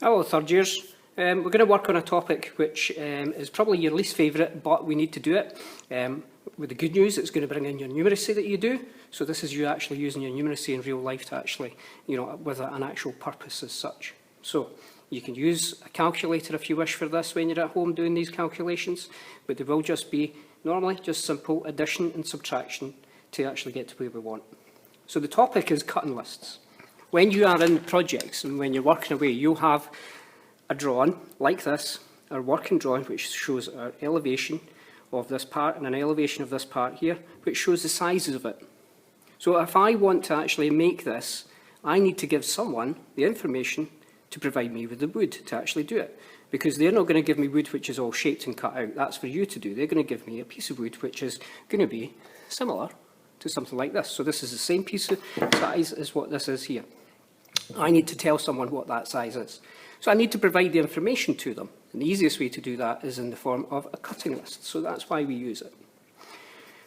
Hello, third years. We're going to work on a topic which is probably your least favourite, but we need to do it. With the good news, it's going to bring in your numeracy that you do. So this is you actually using your numeracy in real life to actually, with an actual purpose as such. So you can use a calculator if you wish for this when you're at home doing these calculations, but they will just be normally just simple addition and subtraction to actually get to where we want. So the topic is cutting lists. When you are in projects and when you're working away, you'll have a drawing like this, our working drawing, which shows our elevation of this part and an elevation of this part here, which shows the sizes of it. So if I want to actually make this, I need to give someone the information to provide me with the wood to actually do it. Because they're not going to give me wood which is all shaped and cut out. That's for you to do. They're going to give me a piece of wood which is going to be similar to something like this. So this is the same piece of size as what this is here. I need to tell someone what that size is. So I need to provide the information to them. And the easiest way to do that is in the form of a cutting list. So that's why we use it.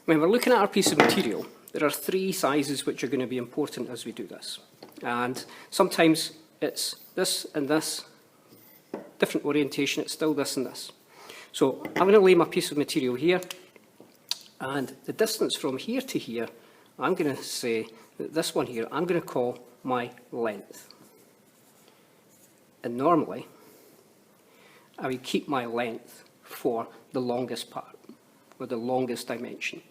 When we're looking at our piece of material, there are three sizes which are going to be important as we do this. And sometimes it's this and this, different orientation, it's still this and this. So I'm going to lay my piece of material here, and the distance from here to here, I'm going to say that this one here, I'm going to call my length. And normally, I would keep my length for the longest part, or the longest dimension.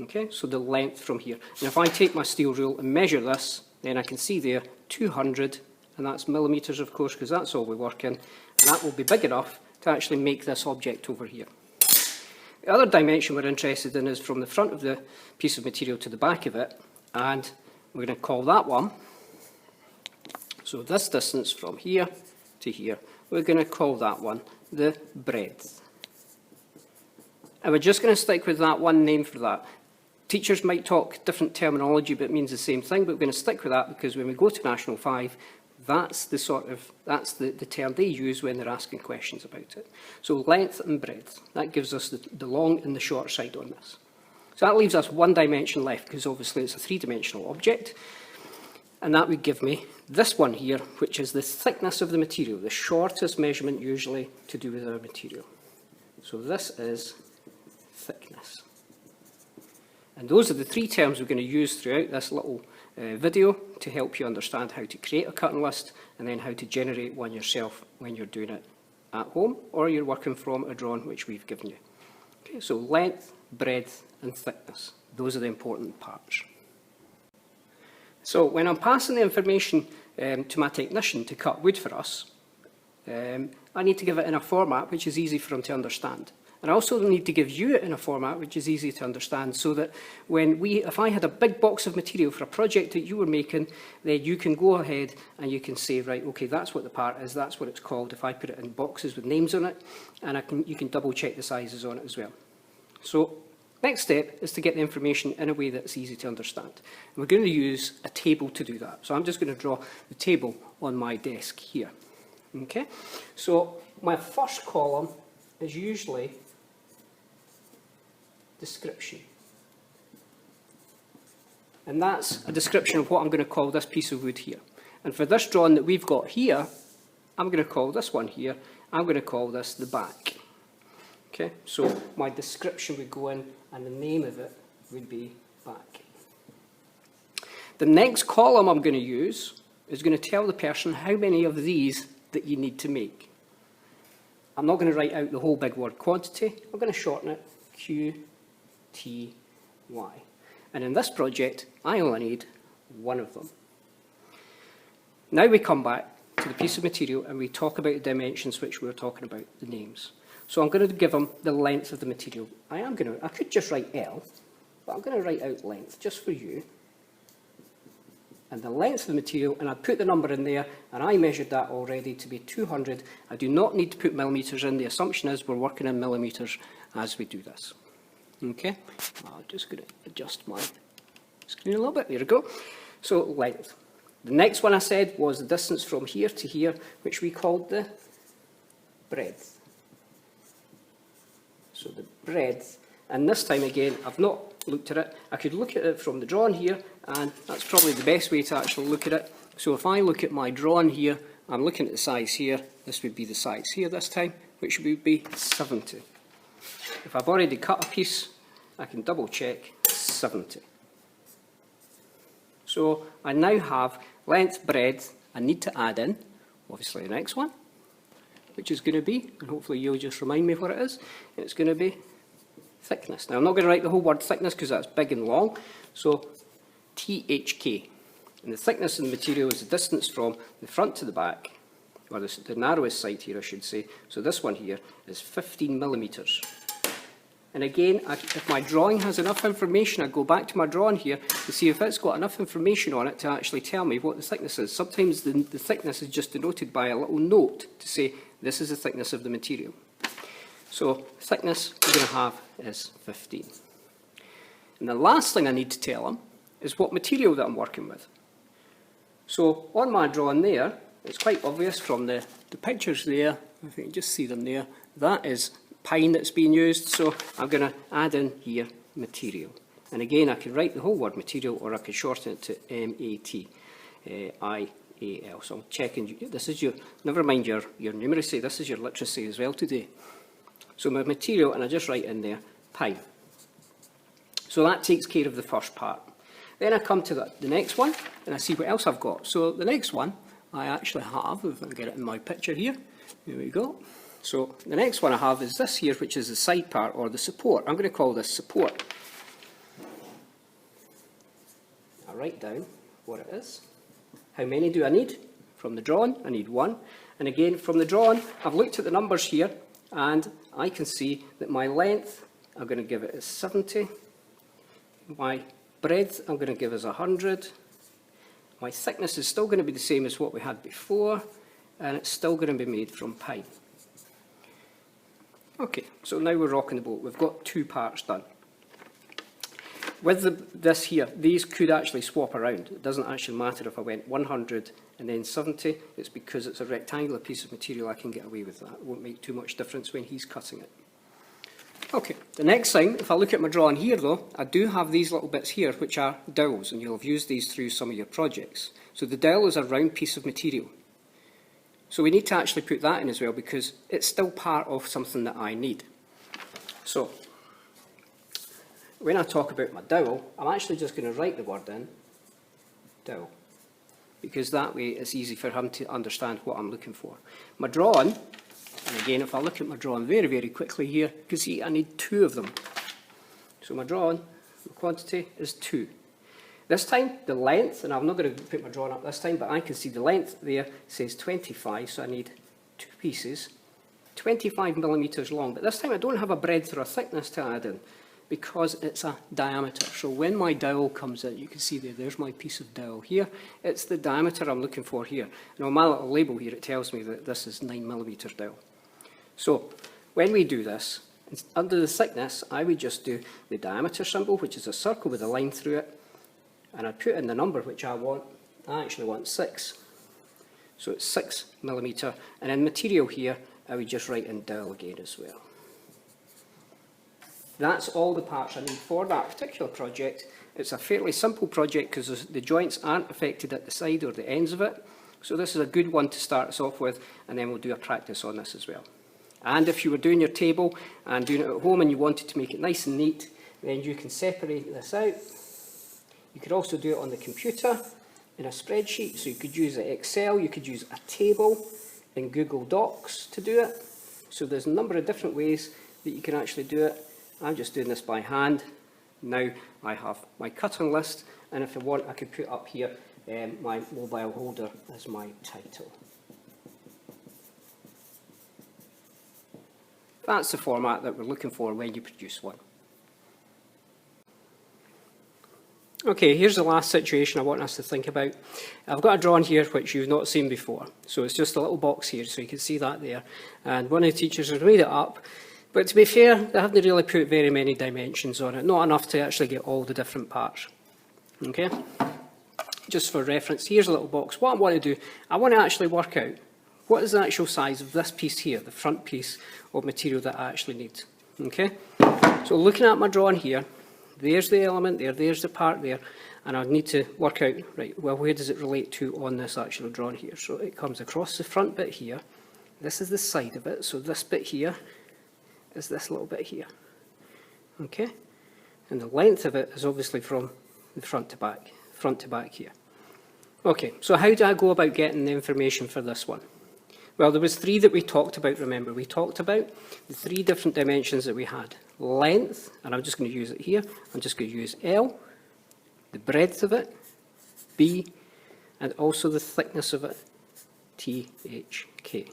Okay, so the length from here. And if I take my steel rule and measure this, then I can see there 200, and that's millimetres, of course, because that's all we work in. And that will be big enough to actually make this object over here. The other dimension we're interested in is from the front of the piece of material to the back of it, and we're going to call that one. So this distance from here to here, we're going to call that one the breadth. And we're just going to stick with that one name for that. Teachers might talk different terminology, but it means the same thing, but we're going to stick with that because when we go to National 5, that's the term they use when they're asking questions about it. So length and breadth, that gives us the long and the short side on this. So that leaves us one dimension left, because obviously it's a three-dimensional object. And that would give me this one here, which is the thickness of the material, the shortest measurement usually to do with our material. So this is thickness. And those are the three terms we're going to use throughout this little video to help you understand how to create a cutting list and then how to generate one yourself when you're doing it at home or you're working from a drawing which we've given you. Okay, so length, breadth and thickness. Those are the important parts. So when I'm passing the information to my technician to cut wood for us, I need to give it in a format which is easy for him to understand. And I also need to give you it in a format which is easy to understand so that if I had a big box of material for a project that you were making, then you can go ahead and you can say, right, okay, that's what the part is, that's what it's called, if I put it in boxes with names on it, and you can double check the sizes on it as well. So next step is to get the information in a way that's easy to understand. And we're going to use a table to do that. So I'm just going to draw the table on my desk here. Okay, so my first column is usually description. And that's a description of what I'm going to call this piece of wood here. And for this drawing that we've got here, I'm going to call this one here, I'm going to call this the back. Okay, so my description would go in and the name of it would be back. The next column I'm going to use is going to tell the person how many of these that you need to make. I'm not going to write out the whole big word quantity, I'm going to shorten it Q, T, Y. And in this project, I only need one of them. Now we come back to the piece of material and we talk about the dimensions which we were talking about, the names. So I'm going to give them the length of the material. I could just write L, but I'm going to write out length just for you. And the length of the material, and I put the number in there, and I measured that already to be 200. I do not need to put millimetres in. The assumption is we're working in millimetres as we do this. Okay, I'm just going to adjust my screen a little bit. There we go. So length. The next one I said was the distance from here to here, which we called the breadth. So the breadth, and this time again, I've not looked at it. I could look at it from the drawing here, and that's probably the best way to actually look at it. So if I look at my drawing here, I'm looking at the size here. This would be the size here this time, which would be 70. If I've already cut a piece, I can double check 70. So I now have length, breadth. I need to add in, obviously, the next one, which is going to be, and hopefully you'll just remind me what it is, and it's going to be thickness. Now I'm not going to write the whole word thickness because that's big and long, so THK. And the thickness of the material is the distance from the front to the back, or the narrowest side here I should say. So this one here is 15 millimetres. And again, if my drawing has enough information, I go back to my drawing here to see if it's got enough information on it to actually tell me what the thickness is. Sometimes the thickness is just denoted by a little note to say this is the thickness of the material. So thickness we're going to have is 15. And the last thing I need to tell them is what material that I'm working with. So on my drawing there, it's quite obvious from the pictures there, if you can just see them there, that is pine that's being used, so I'm going to add in here material. And again, I can write the whole word material, or I can shorten it to M-A-T-I-A-L. So I'm checking, this is your, never mind your numeracy, this is your literacy as well today. So my material, and I just write in there, pine. So that takes care of the first part. Then I come to the next one, and I see what else I've got. So the next one, I actually have, if I can get it in my picture here, here we go. So the next one I have is this here, which is the side part, or the support. I'm going to call this support. I write down what it is. How many do I need? From the drawing, I need one. And again, from the drawing, I've looked at the numbers here, and I can see that my length, I'm going to give it as 70. My breadth, I'm going to give as 100. My thickness is still going to be the same as what we had before, and it's still going to be made from pine. Okay, so now we're rocking the boat. We've got two parts done. With this here, these could actually swap around. It doesn't actually matter if I went 100 and then 70. It's because it's a rectangular piece of material, I can get away with that. It won't make too much difference when he's cutting it. Okay, the next thing, if I look at my drawing here though, I do have these little bits here which are dowels, and you'll have used these through some of your projects. So the dowel is a round piece of material. So we need to actually put that in as well because it's still part of something that I need. So when I talk about my dowel, I'm actually just going to write the word in, dowel, because that way it's easy for him to understand what I'm looking for. My drawing, and again if I look at my drawing very, very quickly here, you can see I need two of them. So my drawing, the quantity is 2. This time, the length, and I'm not going to put my drawing up this time, but I can see the length there says 25, so I need 2 pieces, 25 millimetres long. But this time I don't have a breadth or a thickness to add in, because it's a diameter. So when my dowel comes in, you can see there's my piece of dowel here. It's the diameter I'm looking for here. And on my little label here, it tells me that this is 9 millimetre dowel. So when we do this, under the thickness, I would just do the diameter symbol, which is a circle with a line through it. And I put in the number which I want. I actually want 6. So it's 6 millimetre. And in material here, I would just write in dowel again as well. That's all the parts I need for that particular project. It's a fairly simple project because the joints aren't affected at the side or the ends of it. So this is a good one to start us off with, and then we'll do a practice on this as well. And if you were doing your table and doing it at home and you wanted to make it nice and neat, then you can separate this out. You could also do it on the computer in a spreadsheet. So you could use Excel, you could use a table in Google Docs to do it. So there's a number of different ways that you can actually do it. I'm just doing this by hand. Now I have my cutting list, and if I want, I could put up here my mobile holder as my title. That's the format that we're looking for when you produce one. Okay, here's the last situation I want us to think about. I've got a drawing here which you've not seen before. So it's just a little box here, so you can see that there. And one of the teachers has made it up. But to be fair, they haven't really put very many dimensions on it. Not enough to actually get all the different parts. Okay? Just for reference, here's a little box. What I want to do, I want to actually work out what is the actual size of this piece here, the front piece of material that I actually need. Okay? So looking at my drawing here, there's the element there, there's the part there. And I need to work out, right, well, where does it relate to on this actual drawing here? So it comes across the front bit here. This is the side of it, so this bit here is this little bit here. Okay? And the length of it is obviously from the front to back here. Okay, so how do I go about getting the information for this one? Well, there was 3 that we talked about, remember. We talked about the 3 different dimensions that we had. Length, and I'm just going to use it here. I'm just going to use L, the breadth of it, B, and also the thickness of it, T, H, K.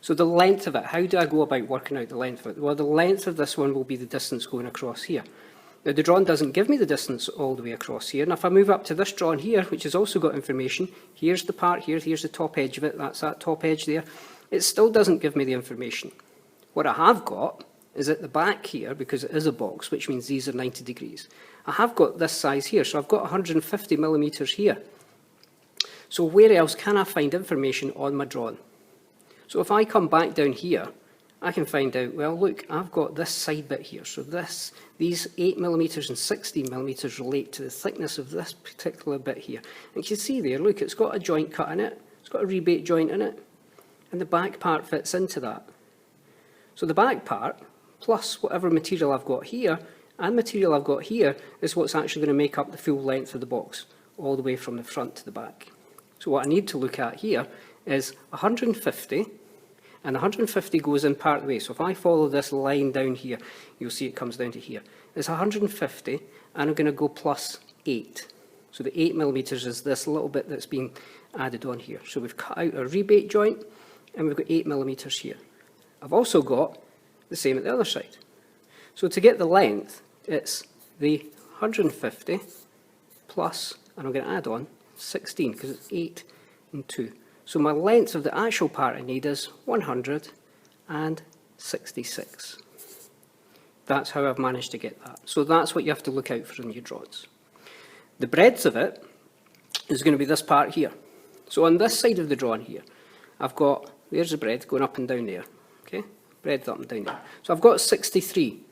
So the length of it, how do I go about working out the length of it? Well, the length of this one will be the distance going across here. Now, the drawing doesn't give me the distance all the way across here. And if I move up to this drawing here, which has also got information, here's the part here, here's the top edge of it, that's that top edge there. It still doesn't give me the information. What I have got is at the back here, because it is a box, which means these are 90 degrees. I have got this size here, so I've got 150 millimetres here. So where else can I find information on my drawing? So if I come back down here, I can find out, well, look, I've got this side bit here. So these 8 millimetres and 16 millimetres relate to the thickness of this particular bit here. And you can see there, look, it's got a joint cut in it. It's got a rebate joint in it. And the back part fits into that. So the back part, plus whatever material I've got here, and material I've got here, is what's actually going to make up the full length of the box, all the way from the front to the back. So what I need to look at here is 150, and 150 goes in part way. So if I follow this line down here, you'll see it comes down to here. It's 150, and I'm going to go plus 8. So the 8 millimetres is this little bit that's been added on here. So we've cut out a rebate joint, and we've got 8 millimetres here. I've also got the same at the other side. So to get the length, it's the 150 plus, and I'm going to add on 16, because it's 8 and 2. So my length of the actual part I need is 166. That's how I've managed to get that. So that's what you have to look out for in your drawings. The breadth of it is going to be this part here. So on this side of the drawing here, I've got, there's the breadth going up and down there. Okay, breadth up and down there. So I've got 63.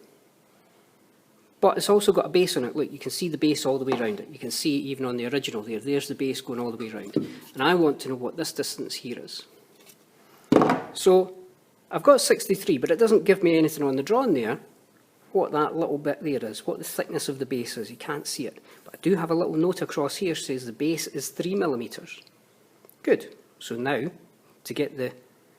But it's also got a base on it. Look, you can see the base all the way around it. You can see even on the original there, there's the base going all the way around. And I want to know what this distance here is. So I've got 63, but it doesn't give me anything on the drawing there, what that little bit there is, what the thickness of the base is. You can't see it. But I do have a little note across here that says the base is 3 millimetres. Good. So now, to get the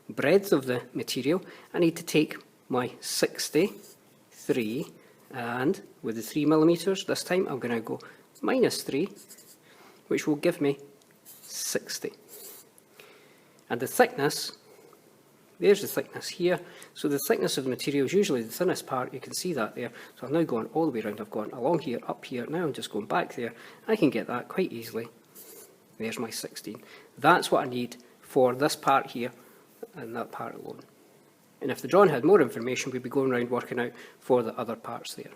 breadth of the material, I need to take my 63, and with the 3 millimetres, this time I'm going to go minus 3, which will give me 60. And the thickness, there's the thickness here. So the thickness of the material is usually the thinnest part. You can see that there. So I've now gone all the way around. I've gone along here, up here. Now I'm just going back there. I can get that quite easily. There's my 16. That's what I need for this part here and that part alone. And if the drawing had more information, we'd be going around working out for the other parts there.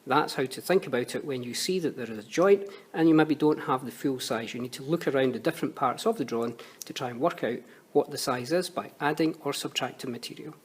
That's how to think about it when you see that there is a joint and you maybe don't have the full size. You need to look around the different parts of the drawing to try and work out what the size is by adding or subtracting material.